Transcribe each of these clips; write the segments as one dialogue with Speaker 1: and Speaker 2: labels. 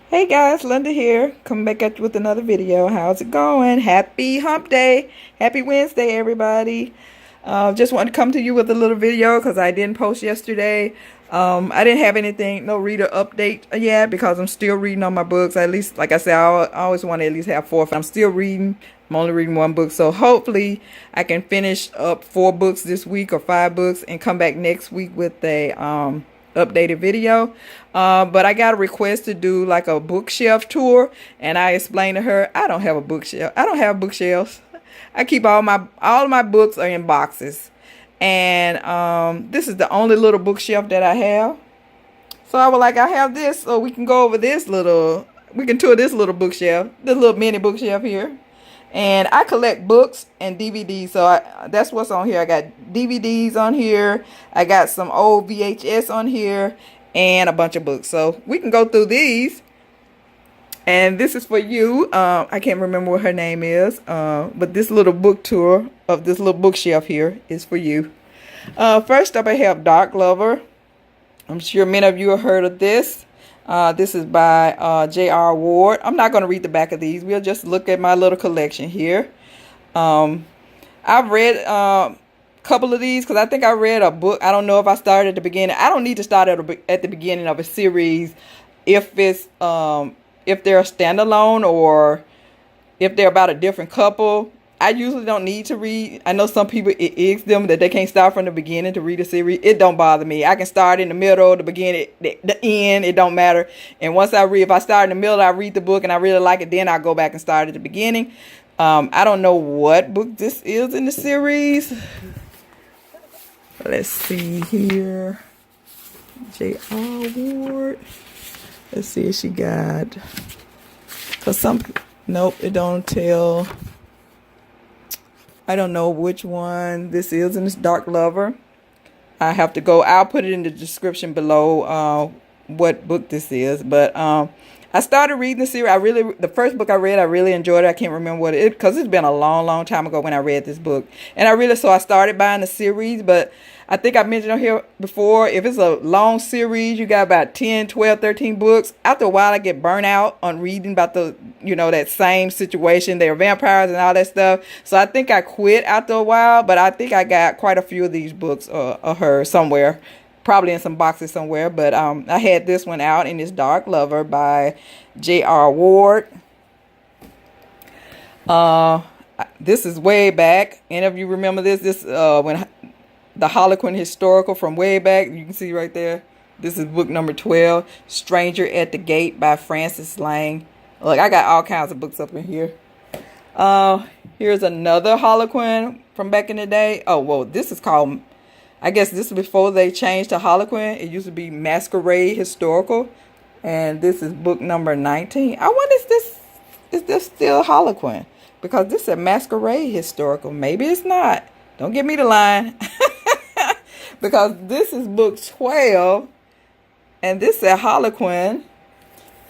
Speaker 1: Hey guys, Linda here. Coming back at you with another video. How's it going? Happy hump day. Happy Wednesday, everybody. Just wanted to come to you with a little video because I didn't post yesterday. I didn't have anything, no reader update yet because I'm still reading on my books. At least, like I said, I always want to at least have 4. I'm still reading. I'm only reading 1 book. So hopefully I can finish up 4 books this week or 5 books and come back next week with a updated video. But I got a request to do like a bookshelf tour, and I explained to her I don't have a bookshelf. I don't have bookshelves. I keep all of my books are in boxes, and this is the only little bookshelf that I have. So I was like, I have this, so we can go over this little. We can tour this little bookshelf, this little mini bookshelf here. And I collect books and DVDs, so that's what's on here. I got DVDs on here. I got some old VHS on here and a bunch of books. So we can go through these. And this is for you. I can't remember what her name is, but this little book tour of this little bookshelf here is for you. First up, I have Dark Lover. I'm sure many of you have heard of this. This is by J.R. Ward. I'm not going to read the back of these. We'll just look at my little collection here. I've read a couple of these because I think I read a book. I don't know if I started at the beginning. I don't need to start at the beginning of a series if it's if they're a standalone or if they're about a different couple. I usually don't need to read. I know some people, it irks them that they can't start from the beginning to read a series. It don't bother me. I can start in the middle, the beginning, the end. It don't matter. And once I read, if I start in the middle, I read the book and I really like it, then I go back and start at the beginning. I don't know what book this is in the series. Let's see here. J.R. Ward. Let's see if she got. Because nope, it don't tell. I don't know which one this is, and it's Dark Lover. I have to go. I'll put it in the description below what book this is. But I started reading the series. The first book I read, I really enjoyed it. I can't remember what it, because it's been a long, long time ago when I read this book. And I started buying the series, but I think I mentioned on here before, if it's a long series, you got about 10, 12, 13 books. After a while, I get burnt out on reading about that same situation. They're vampires and all that stuff. So I think I quit after a while, but I think I got quite a few of these books of her somewhere. Probably in some boxes somewhere. But I had this one out, and it's Dark Lover by J.R. Ward. This is way back. Any of you remember this? This when the Harlequin historical from way back. You can see right there. This is book number 12, Stranger at the Gate by Francis Lang. Look, I got all kinds of books up in here. Here's another Harlequin from back in the day. Oh, well, this is called, I guess this is before they changed to Harlequin. It used to be Masquerade Historical. And this is book number 19. I wonder is this still Harlequin? Because this is a Masquerade Historical. Maybe it's not. Don't give me the line. Because this is book 12. And this is Harlequin.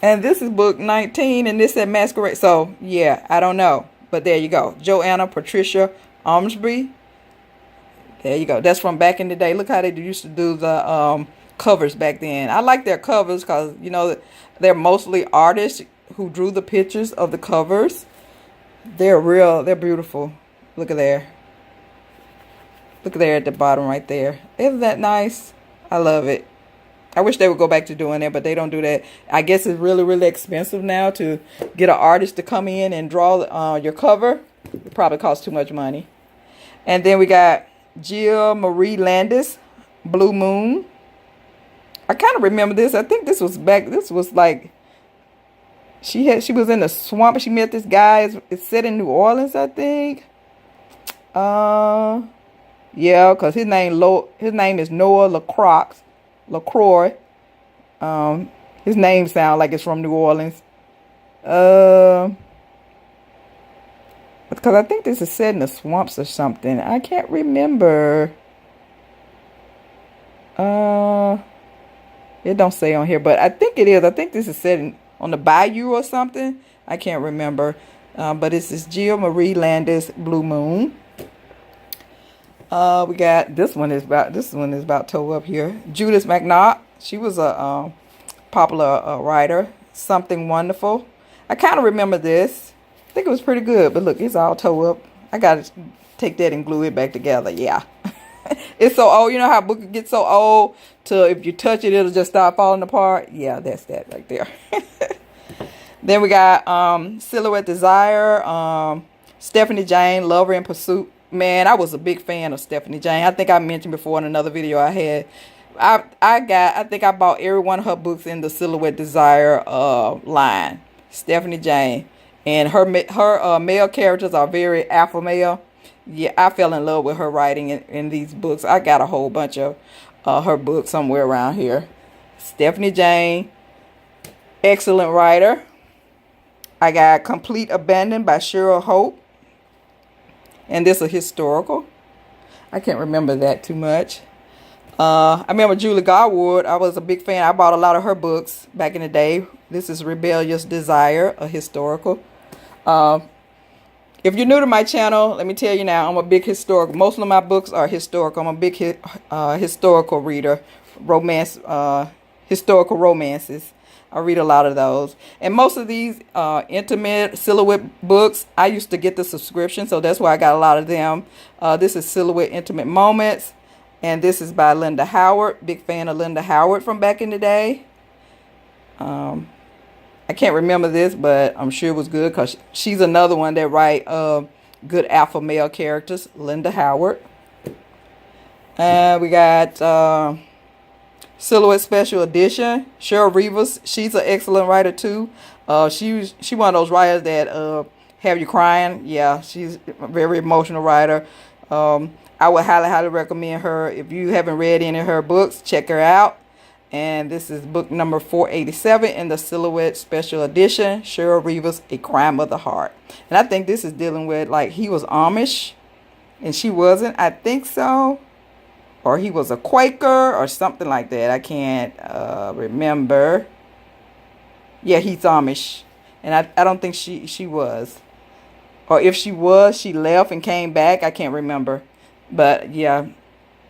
Speaker 1: And this is book 19. And this is Masquerade. So, yeah, I don't know. But there you go. Joanna Patricia Ormsby. There you go. That's from back in the day. Look how they used to do the covers back then. I like their covers because, they're mostly artists who drew the pictures of the covers. They're beautiful. Look at there. Look there at the bottom right there. Isn't that nice? I love it. I wish they would go back to doing that, but they don't do that. I guess it's really, really expensive now to get an artist to come in and draw your cover. It probably costs too much money. And then we got Jill Marie Landis, Blue Moon. I kind of remember this. I think this was like she was in the swamp. She met this guy. It's set in New Orleans, I think. Yeah, because his name is Noah LaCroix. His name sounds like it's from New Orleans. Because I think this is set in the swamps or something. I can't remember. It don't say on here, but I think it is. I think this is set on the bayou or something. I can't remember. But this is Jill Marie Landis, Blue Moon. We got this one is about toe up here. Judith McNaught. She was a popular writer, Something Wonderful. I kind of remember this. I think it was pretty good, but look, it's all tore up. I got to take that and glue it back together. Yeah. It's so old. You know how books get so old to if you touch it, it'll just start falling apart? Yeah, that's that right there. Then we got Silhouette Desire, Stephanie Jane, Lover in Pursuit. Man, I was a big fan of Stephanie Jane. I think I mentioned before in another video I had. I think I bought every one of her books in the Silhouette Desire line. Stephanie Jane. And her male characters are very alpha male. Yeah, I fell in love with her writing in these books. I got a whole bunch of her books somewhere around here. Stephanie Jane, excellent writer. I got Complete Abandon by Cheryl Hope. And this is a historical. I can't remember that too much. I remember Julie Garwood. I was a big fan. I bought a lot of her books back in the day. This is Rebellious Desire, a historical. If you're new to my channel, let me tell you now, I'm a big historical. Most of my books are historical. I'm a big historical reader. Historical romances. I read a lot of those. And most of these intimate Silhouette books, I used to get the subscription, so that's why I got a lot of them. This is Silhouette Intimate Moments. And this is by Linda Howard. Big fan of Linda Howard from back in the day. I can't remember this, but I'm sure it was good because she's another one that write good alpha male characters. Linda Howard. We got Silhouette Special Edition. Cheryl Rivas. She's an excellent writer too. She one of those writers that have you crying. Yeah, she's a very emotional writer. I would highly recommend her. If you haven't read any of her books, check her out. And this is book number 487 in the Silhouette Special Edition. Cheryl Rivas, A Crime of the Heart. And I think this is dealing with, like, he was Amish and she wasn't. I think so. Or he was a Quaker or something like that. I can't remember. Yeah, he's Amish. And I don't think she was. Or if she was, she left and came back. I can't remember. But yeah,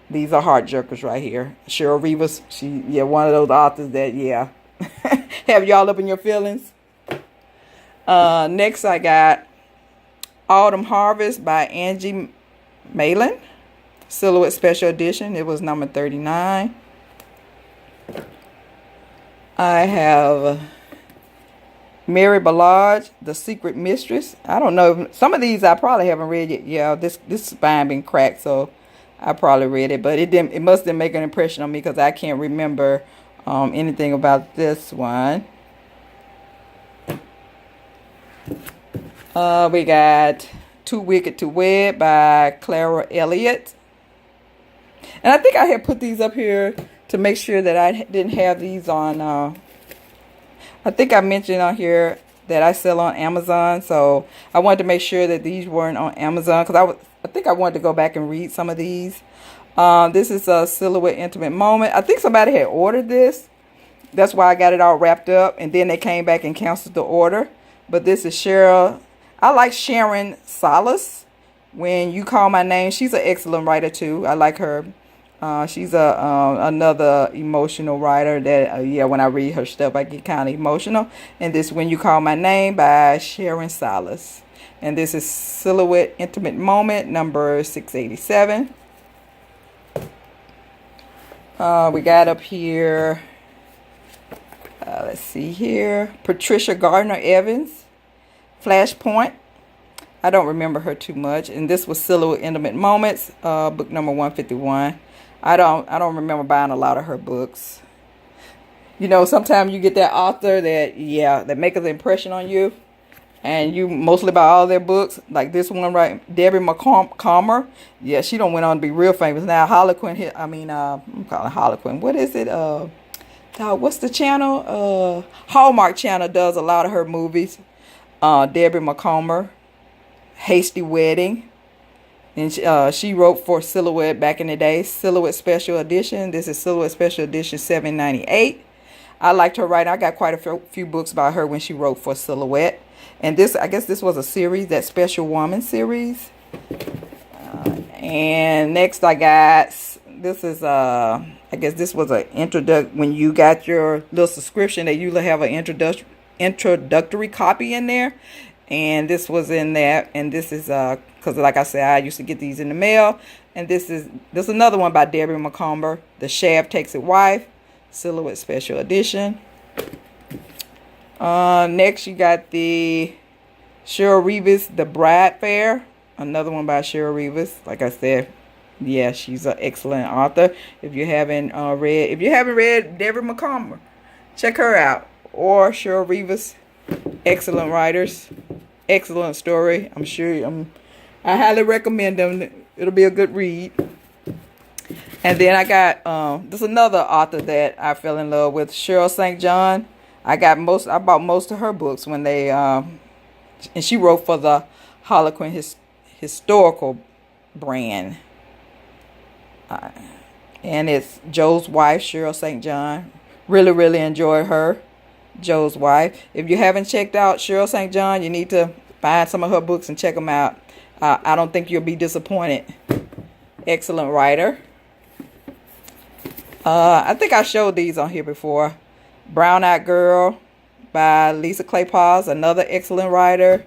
Speaker 1: these are heart jerkers right here. Cheryl Rivas, one of those authors that, have y'all up in your feelings. Next I got Autumn Harvest by Angie MacLean. Silhouette Special Edition. It was number 39. I have Mary Ballard, The Secret Mistress. I don't know. Some of these I probably haven't read yet. Yeah, this spine been cracked, so I probably read it. But it must didn't make an impression on me because I can't remember anything about this one. We got Too Wicked to Wed by Clara Elliott. And I think I had put these up here to make sure that I didn't have these on. I think I mentioned on here that I sell on Amazon. So I wanted to make sure that these weren't on Amazon. Because I think I wanted to go back and read some of these. This is a Silhouette Intimate Moment. I think somebody had ordered this. That's why I got it all wrapped up. And then they came back and canceled the order. But this is Cheryl. I like Sharon Salas. When You Call My Name. She's an excellent writer too. I like her. She's another emotional writer that, when I read her stuff, I get kind of emotional. And this When You Call My Name by Sharon Salas. And this is Silhouette Intimate Moment, number 687. We got up here, let's see here, Patricia Gardner Evans, Flashpoint. I don't remember her too much. And this was Silhouette Intimate Moments, book number 151. I don't remember buying a lot of her books. You know, sometimes you get that author that make an impression on you. And you mostly buy all their books. Like this one, right? Debbie McComber. Yeah, she don't went on to be real famous. Now, Harlequin, I'm calling Harlequin. What is it? What's the channel? Hallmark Channel does a lot of her movies. Debbie McComber. Hasty Wedding. And she wrote for Silhouette back in the day. Silhouette Special Edition. This is Silhouette Special Edition 798. I liked her writing. I got quite a few books by her when she wrote for Silhouette. And this, I guess this was a series, that Special Woman series. And next I got, this is, I guess this was an introduction. When you got your little subscription, they usually have an introductory copy in there, and this was in that. And this is because like I said, I used to get these in the mail. And this is another one by Debbie McComber, The Shaft Takes a Wife, Silhouette Special Edition. Next you got the Cheryl Reeves, The Bride Fair, another one by Cheryl Reeves. Like I said, yeah, she's an excellent author. If you haven't read Debbie McComber, check her out. Or Cheryl Reeves, excellent writers, excellent story. I highly recommend them. It'll be a good read. And then I got there's another author that I fell in love with, Cheryl St. John. I bought most of her books when they and she wrote for the Harlequin historical brand. And it's Joe's wife, Cheryl St. John. Really, really enjoy her. Joe's wife. If you haven't checked out Cheryl St. John, you need to find some of her books and check them out. I don't think you'll be disappointed. Excellent writer. I think I showed these on here before. Brown Eyed Girl by Lisa Kleypas, another excellent writer.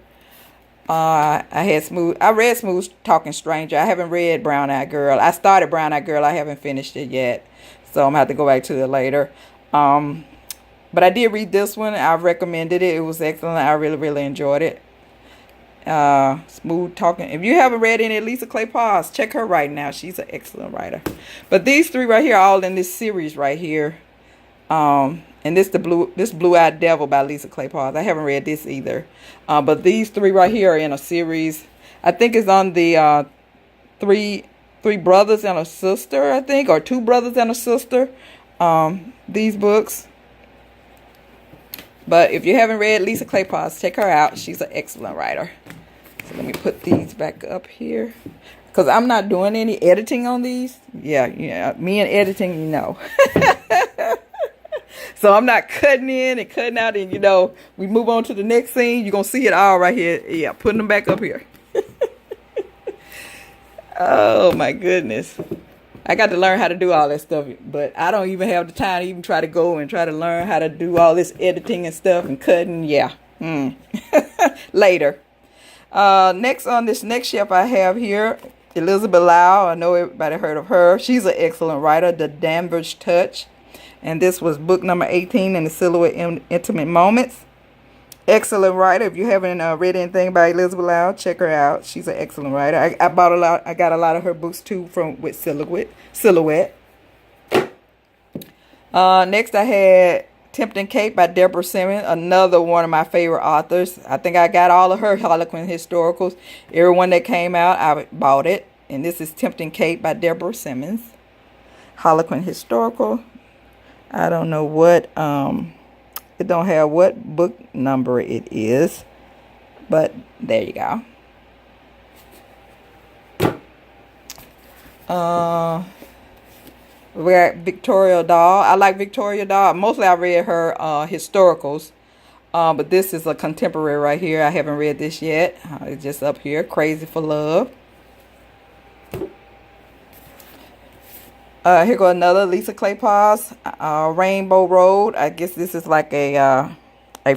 Speaker 1: I read Smooth Talking Stranger. I haven't read Brown Eyed Girl. I started Brown Eyed Girl. I haven't finished it yet, so I'm gonna have to go back to it later. But I did read this one. I recommended it. It was excellent. I really, really enjoyed it. Smooth Talking. If you haven't read any Lisa Kleypas, check her right now. She's an excellent writer. But these three right here are all in this series right here. And this Blue Eyed Devil by Lisa Kleypas. I haven't read this either. But these three right here are in a series. I think it's on the three brothers and a sister, I think, or two brothers and a sister. These books. But if you haven't read Lisa Kleypas, check her out. She's an excellent writer. So let me put these back up here, because I'm not doing any editing on these. Yeah, me and editing, you know. So I'm not cutting in and cutting out, and we move on to the next scene. You're going to see it all right here. Yeah, putting them back up here. Oh my goodness. I got to learn how to do all that stuff, but I don't even have the time to even try to go and try to learn how to do all this editing and stuff and cutting. Yeah. Later. Next on this next shelf I have here, Elizabeth Lau. I know everybody heard of her. She's an excellent writer, The Danvers Touch. And this was book number 18 in the Silhouette Intimate Moments. Excellent writer. If you haven't read anything by Elizabeth Lau, check her out. She's an excellent writer. I bought a lot. I got a lot of her books too with Silhouette. Next I had Tempting Cake by Deborah Simmons, another one of my favorite authors. I think I got all of her Harlequin historicals. Every one that came out, I bought it. And this is Tempting Cake by Deborah Simmons. Harlequin historical. I don't know what, it don't have what book number it is, but there you go. We got Victoria Dahl. I like Victoria Dahl. Mostly I read her historicals, but this is a contemporary right here. I haven't read this yet. It's just up here. Crazy for Love. Here go another Lisa Kleypas, Rainbow Road. I guess this is like a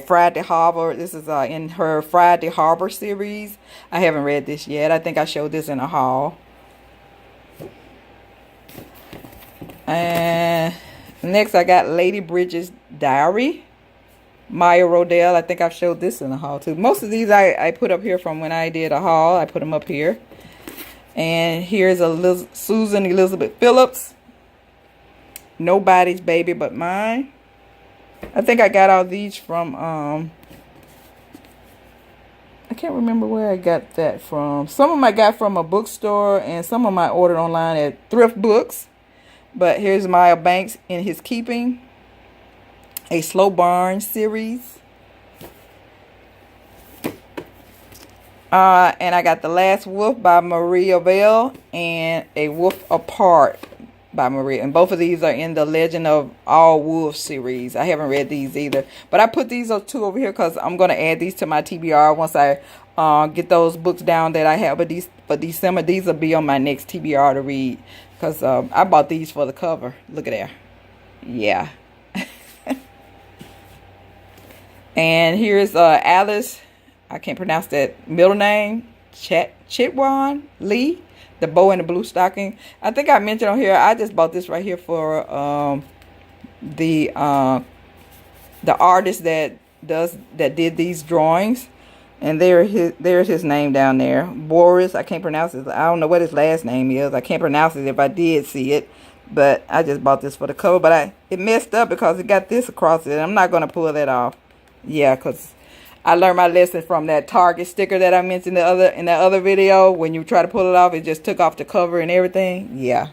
Speaker 1: Friday Harbor. This is in her Friday Harbor series. I haven't read this yet. I think I showed this in a haul. And next I got Lady Bridget's Diary, Maya Rodell. I think I've showed this in a haul too. Most of these I put up here from when I did a haul. I put them up here. And here's Susan Elizabeth Phillips, Nobody's Baby But Mine. I think I got all these from, I can't remember where I got that from. Some of them I got from a bookstore, and some of them I ordered online at Thrift Books. But here's Maya Banks, In His Keeping, a Slow Burn series. And I got The Last Wolf by Maria Bell and A Wolf Apart by Maria. And both of these are in the Legend of All Wolves series. I haven't read these either. But I put these two over here because I'm going to add these to my TBR once I get those books down that I have for December. These will be on my next TBR to read. Because I bought these for the cover. Look at there. Yeah. And here's Alice. I can't pronounce that middle name. Chitwan Lee. The bow and the blue stocking. I think I mentioned on here, I just bought this right here for the artist that did these drawings. And there's his name down there. Boris. I can't pronounce it. I don't know what his last name is. I can't pronounce it if I did see it. But I just bought this for the cover. But it messed up because it got this across it. I'm not going to pull that off. Yeah, because I learned my lesson from that Target sticker that I mentioned in the other video. When you try to pull it off, it just took off the cover and everything. Yeah,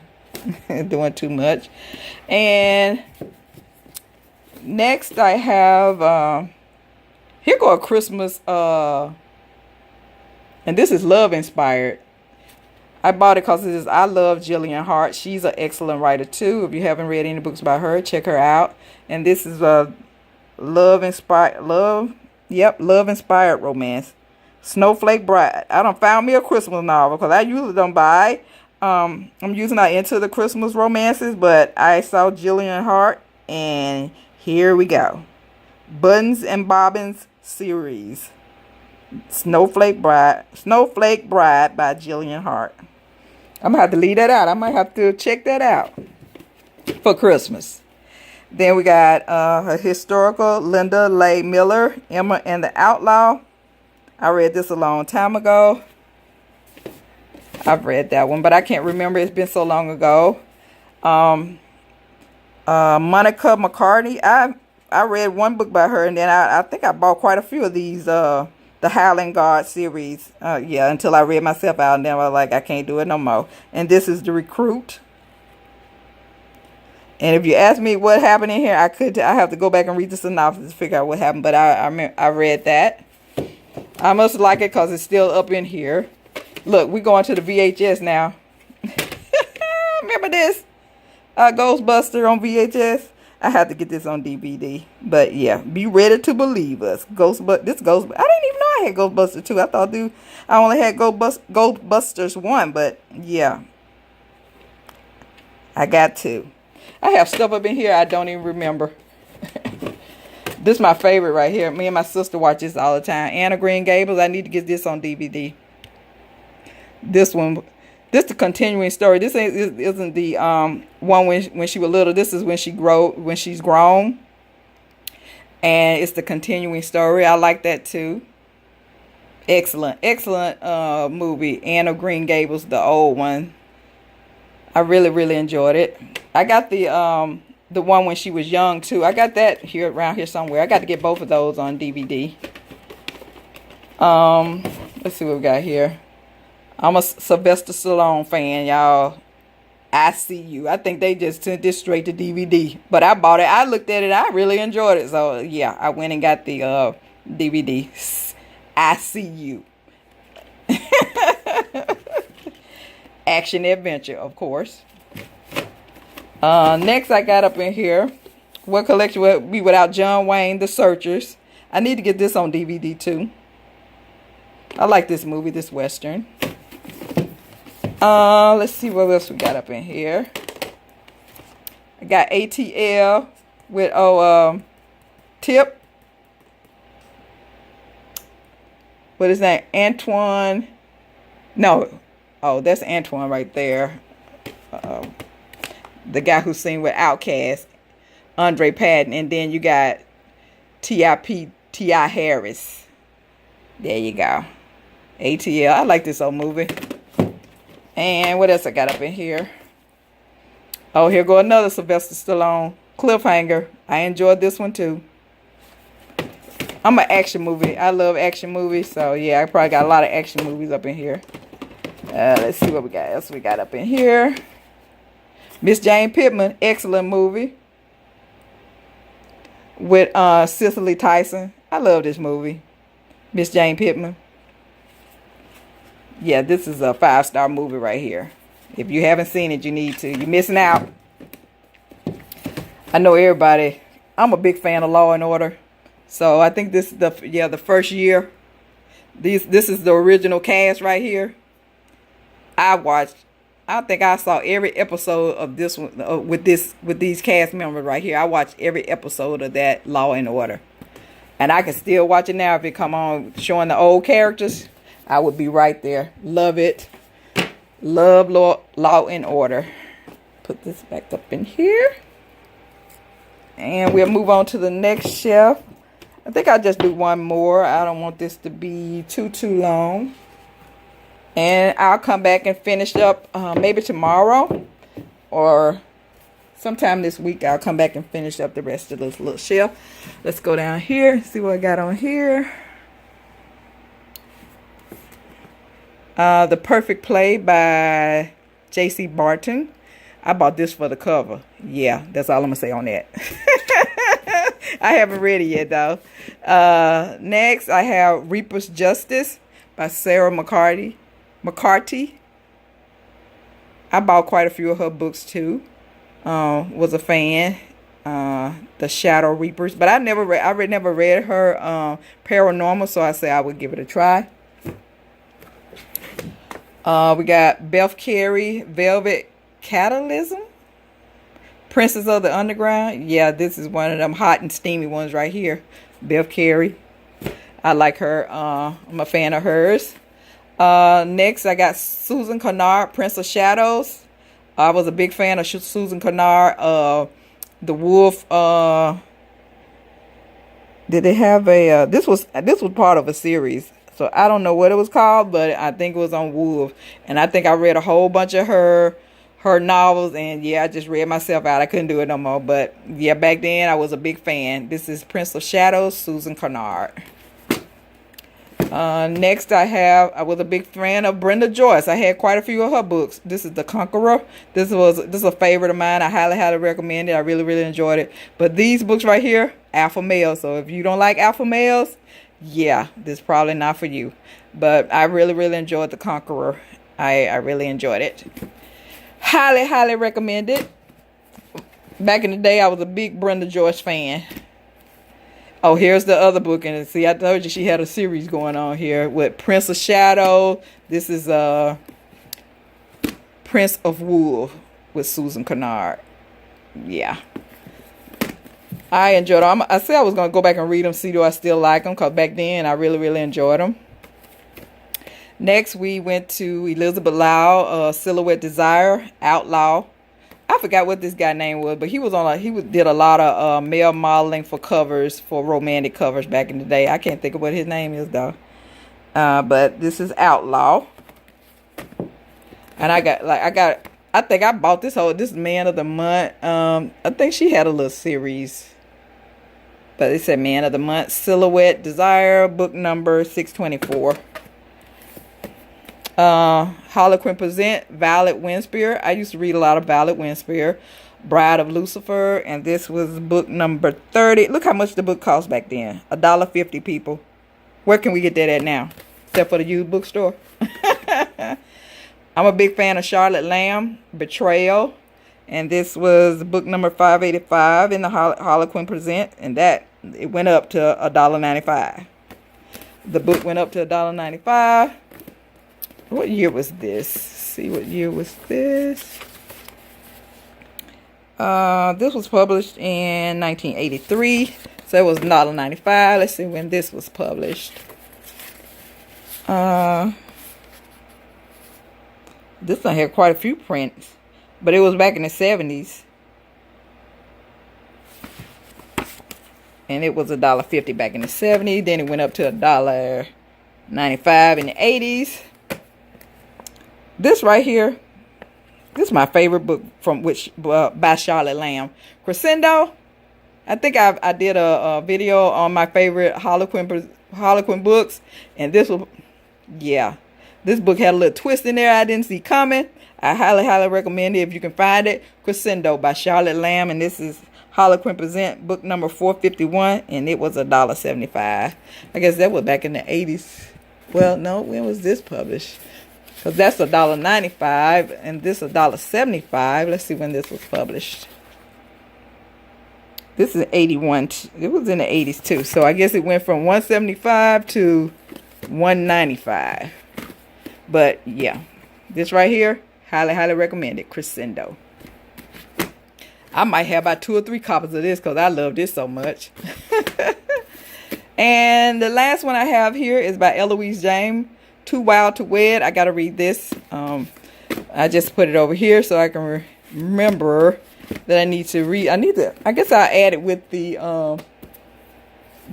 Speaker 1: doing too much. And next I have here go a Christmas and this is love inspired. I bought it because I love Jillian Hart. She's an excellent writer too. If you haven't read any books by her, check her out. And this is a love inspired romance. Snowflake Bride. I done found me a Christmas novel because I usually don't buy. I'm usually not into the Christmas romances, but I saw Jillian Hart and here we go. Buttons and Bobbins series. Snowflake Bride by Jillian Hart. I'm gonna have to leave that out. I might have to check that out for Christmas. Then we got a historical, Linda Leigh Miller, Emma and the Outlaw. I read this a long time ago. I've read that one, but I can't remember. It's been so long ago. Monica McCartney. I read one book by her, and then I think I bought quite a few of these, the Howling Guard series. Yeah, until I read myself out, and then I was like, I can't do it no more. And this is The Recruit. And if you ask me what happened in here, I have to go back and read the synopsis to figure out what happened. But I read that. I must like it because it's still up in here. Look, we're going to the VHS now. Remember this? Ghostbuster on VHS. I had to get this on DVD. But yeah, be ready to believe us. Ghostbuster. I didn't even know I had Ghostbuster 2. I thought I only had Ghostbusters 1. But yeah, I got 2. I have stuff up in here I don't even remember. This is my favorite right here. Me and my sister watch this all the time. Anne of Green Gables. I need to get this on DVD. This one, this the continuing story. This isn't the one when she was little. This is when she's grown. And it's the continuing story. I like that too. Excellent movie. Anne of Green Gables, the old one. I really enjoyed it. I got the one when she was young too. I got that around here somewhere. I got to get both of those on DVD. Let's see what we got here. I'm a Sylvester Stallone fan, y'all. I See You. I think they just sent this straight to DVD. But I bought it. I looked at it. I really enjoyed it. So yeah, I went and got the DVD. I See You. Action adventure, of course. Next I got up in here, what collection would be without John Wayne, The Searchers. I need to get this on DVD too. I like this movie, this Western. Let's see what else we got up in here. I got ATL with Tip. What is that? Antoine. No. Oh, that's Antoine right there. The guy who sing with Outkast, Andre Patton. And then you got T.I. Harris. There you go. ATL. I like this old movie. And what else I got up in here? Oh, here go another Sylvester Stallone. Cliffhanger. I enjoyed this one too. I'm an action movie. I love action movies. So yeah, I probably got a lot of action movies up in here. Let's see what we got else we got up in here. Miss Jane Pittman, excellent movie. With Cicely Tyson. I love this movie. Miss Jane Pittman. Yeah, this is a 5-star movie right here. If you haven't seen it, you need to. You're missing out. I know everybody. I'm a big fan of Law and Order. So I think this is the first year. This is the original cast right here. I think I saw every episode of this one with these cast members right here. I watched every episode of that Law and Order. And I can still watch it now if it come on showing the old characters. I would be right there. Love it. Love Law and Order. Put this back up in here. And we'll move on to the next shelf. I think I'll just do one more. I don't want this to be too long. And I'll come back and finish up maybe tomorrow or sometime this week. I'll come back and finish up the rest of this little shelf. Let's go down here, see what I got on here. The Perfect Play by J.C. Barton. I bought this for the cover. Yeah, that's all I'm going to say on that. I haven't read it yet, though. Next, I have Reaper's Justice by Sara McCarthy. I bought quite a few of her books, too. Was a fan. The Shadow Reapers. But I never read her Paranormal, so I say I would give it a try. We got Beth Kery, Velvet Catalysm, Princess of the Underground. Yeah, this is one of them hot and steamy ones right here. Beth Kery. I like her. I'm a fan of hers. Next, I got Susan Kennard, Prince of Shadows. I was a big fan of Susan Kennard. The Wolf. Did they have a? This was part of a series. So I don't know what it was called, but I think it was on Wolf. And I think I read a whole bunch of her novels, and yeah, I just read myself out. I couldn't do it no more. But yeah, back then I was a big fan. This is Prince of Shadows, Susan Kennard. Next I was a big fan of Brenda Joyce. I had quite a few of her books. This is The Conqueror. This is a favorite of mine. I highly recommend it. I really enjoyed it. But these books right here, alpha male. So if you don't like alpha males, yeah, this is probably not for you. But I really enjoyed The Conqueror. I really enjoyed it. Highly recommend it. Back in the day, I was a big Brenda Joyce fan. Oh, here's the other book. And see, I told you she had a series going on here with Prince of Shadow. This is Prince of Wolf with Susan Kennard. Yeah. I enjoyed them. I said I was going to go back and read them, see do I still like them, because back then I really enjoyed them. Next, we went to Elizabeth Lau, Silhouette Desire, Outlaw. I forgot what this guy name was, but he did a lot of male modeling for covers, for romantic covers back in the day. I can't think of what his name is, though. But this is Outlaw. And I think I bought this is Man of the Month. I think she had a little series. But it said Man of the Month, Silhouette Desire, book number 624. Harlequin present Violet Winspear. I used to read a lot of Violet Winspear. Bride of Lucifer, and this was book number 30. Look how much the book cost back then. $1.50, people. Where can we get that at now? Except for the used bookstore. I'm a big fan of Charlotte Lamb, Betrayal. And this was book number 585 in the Harlequin present. And it went up to $1.95. The book went up to $1.95. What year was this? See, what year was this? This was published in 1983. So it was $1.95. Let's see when this was published. This one had quite a few prints. But it was back in the 70s. And it was $1.50 back in the 70s. Then it went up to $1.95 in the 80s. This right here, this is my favorite book by Charlotte Lamb. Crescendo. I think I did a video on my favorite Harlequin books. And this was, yeah. This book had a little twist in there I didn't see coming. I highly recommend it if you can find it. Crescendo by Charlotte Lamb. And this is Harlequin Present, book number 451. And it was $1.75. I guess that was back in the 80s. Well, no, when was this published? Because that's $1.95 and this $1.75. Let's see when this was published. This is 81. It was in the 80s too. So I guess it went from $1.75 to $1.95. But yeah, this right here, highly recommend it. Crescendo. I might have about 2 or 3 copies of this because I love this so much. And the last one I have here is by Eloise James, Too Wild to Wed. I gotta read this. I just put it over here so I can remember that I need to read. I guess I'll add it with the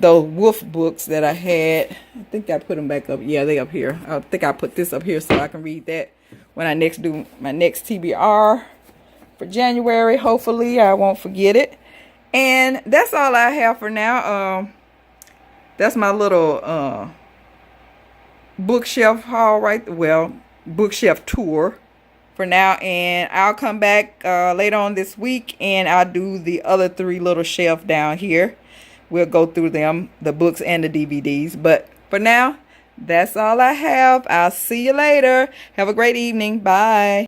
Speaker 1: wolf books that I had. I think I put them back up. Yeah, they up here. I think I put this up here so I can read that when I next do my next TBR for January. Hopefully I won't forget it. And that's all I have for now. That's my little bookshelf haul, right? Well, bookshelf tour for now. And I'll come back later on this week and I'll do the other 3 little shelves down here. We'll go through them, the books and the DVDs. But for now, that's all I have. I'll see you later. Have a great evening. Bye.